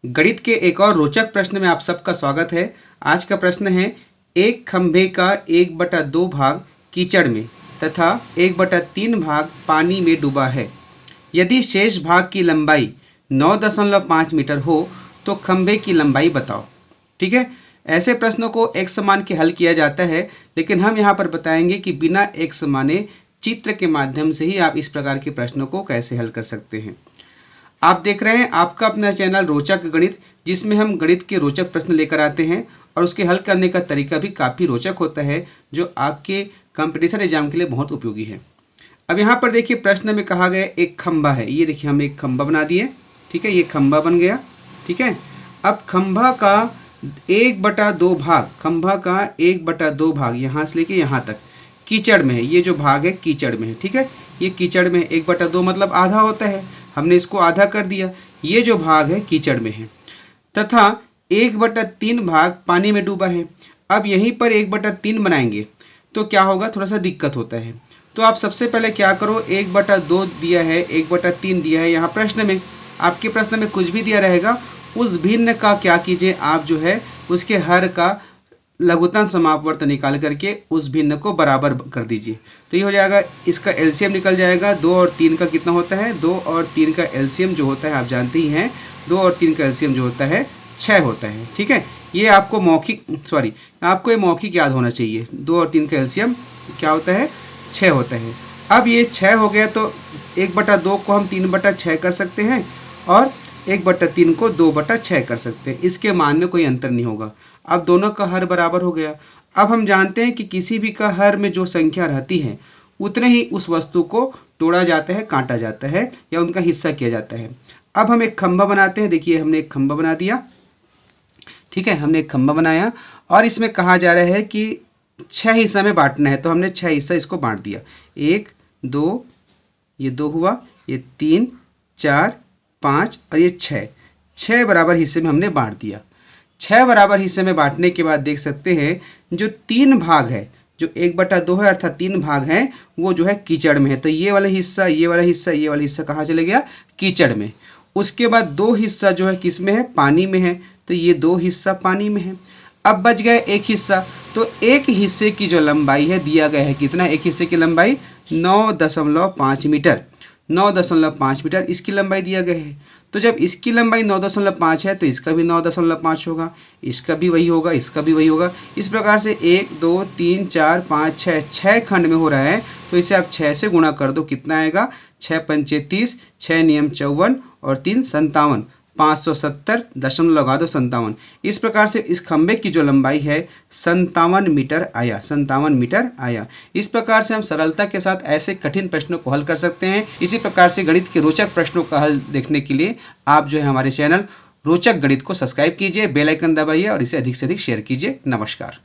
गणित के एक और रोचक प्रश्न में आप सबका स्वागत है। आज का प्रश्न है, एक खंभे का 1/2 भाग कीचड़ में तथा 1/3 भाग पानी में डूबा है। यदि शेष भाग की लंबाई 9.5 मीटर हो तो खंभे की लंबाई बताओ। ठीक है, ऐसे प्रश्नों को एक समान के हल किया जाता है, लेकिन हम यहाँ पर बताएंगे कि बिना एक समाने चित्र के माध्यम से ही आप इस प्रकार के प्रश्नों को कैसे हल कर सकते हैं। आप देख रहे हैं आपका अपना चैनल रोचक गणित, जिसमें हम गणित के रोचक प्रश्न लेकर आते हैं और उसके हल करने का तरीका भी काफ़ी रोचक होता है, जो आपके कंपटीशन एग्जाम के लिए बहुत उपयोगी है। अब यहाँ पर देखिए, प्रश्न में कहा गया एक खंभा है। ये देखिए, हम एक खंभा बना दिए। ठीक है, ये खंभा बन गया। ठीक है, अब खंभा का 1/2 भाग, खंभा का 1/2 भाग यहाँ से लेके यहाँ तक कीचड़ में है। ये जो भाग है कीचड़ में है। ठीक है, ये कीचड़ में 1/2 मतलब आधा होता है, हमने इसको आधा कर दिया। ये जो भाग है कीचड़ में है तथा 1/3 भाग पानी में डूबा है। अब यहीं पर 1/3 बनाएंगे तो क्या होगा, थोड़ा सा दिक्कत होता है। तो आप सबसे पहले क्या करो, 1/2 दिया है, 1/3 दिया है। यहाँ प्रश्न में, आपके प्रश्न में कुछ भी दिया रहेगा, उस भिन्न का क्या कीजिए, आप जो है उसके हर का लघुत्तम समापवर्त निकाल करके उस भिन्न को बराबर कर दीजिए। तो ये हो जाएगा, इसका एलसीएम निकल जाएगा। 2 और 3 का कितना होता है, 2 और 3 का एलसीएम जो होता है आप जानते ही हैं, 2 और 3 का एलसीएम जो होता है 6 होता है। ठीक है, ये आपको आपको ये मौखिक याद होना चाहिए। 2 और 3 का एलसीएम क्या होता है, 6 होता है। अब ये 6 हो गया तो 1/2 को हम 3/6 कर सकते हैं और 1/3 को 2/6 कर सकते हैं। इसके मान में कोई अंतर नहीं होगा। अब दोनों का हर बराबर हो गया। अब हम जानते हैं कि किसी भी का हर में जो संख्या रहती है उतने ही उस वस्तु को तोड़ा जाता है, काटा जाता है या उनका हिस्सा किया जाता है। अब हम एक खंभा बनाते हैं। देखिए, हमने एक खंभा बना दिया। ठीक है, हमने एक खंभा बनाया और इसमें कहा जा रहा है कि 6 हिस्सा में बांटना है, तो हमने 6 हिस्सा इसको बांट दिया। 1 2, ये 2 हुआ, ये 3 4 5 और ये 6 बराबर हिस्से में हमने बांट दिया। 6 बराबर हिस्से में बांटने के बाद देख सकते हैं जो 3 भाग है, जो 1/2 है अर्थात 3 भाग हैं, वो जो है कीचड़ में है। तो ये वाला हिस्सा, ये वाला हिस्सा, ये वाला हिस्सा कहाँ चले गया, कीचड़ में। उसके बाद 2 हिस्सा जो है किस में है, पानी में है। तो ये 2 हिस्सा पानी में है। अब बच गया एक हिस्सा। तो एक हिस्से की जो लंबाई है दिया गया है, कितना, एक हिस्से की लंबाई 9.5 मीटर। 9.5 मीटर इसकी लंबाई दिया गया है। तो जब इसकी लंबाई 9.5 है तो इसका भी 9.5 होगा, इसका भी वही होगा, इसका भी वही होगा। इस प्रकार से 1 2 3 4 5 6 खंड में हो रहा है। तो इसे आप 6 से गुणा कर दो, कितना आएगा, 6 पंचे 30, 6 नियम 54 और 3 57, 570 दशमलव लगा दो 57। इस प्रकार से इस खंभे की जो लंबाई है 57 मीटर आया, 57 मीटर आया। इस प्रकार से हम सरलता के साथ ऐसे कठिन प्रश्नों को हल कर सकते हैं। इसी प्रकार से गणित के रोचक प्रश्नों का हल देखने के लिए आप जो है हमारे चैनल रोचक गणित को सब्सक्राइब कीजिए, बेल आइकन दबाइए और इसे अधिक से अधिक शेयर कीजिए। नमस्कार।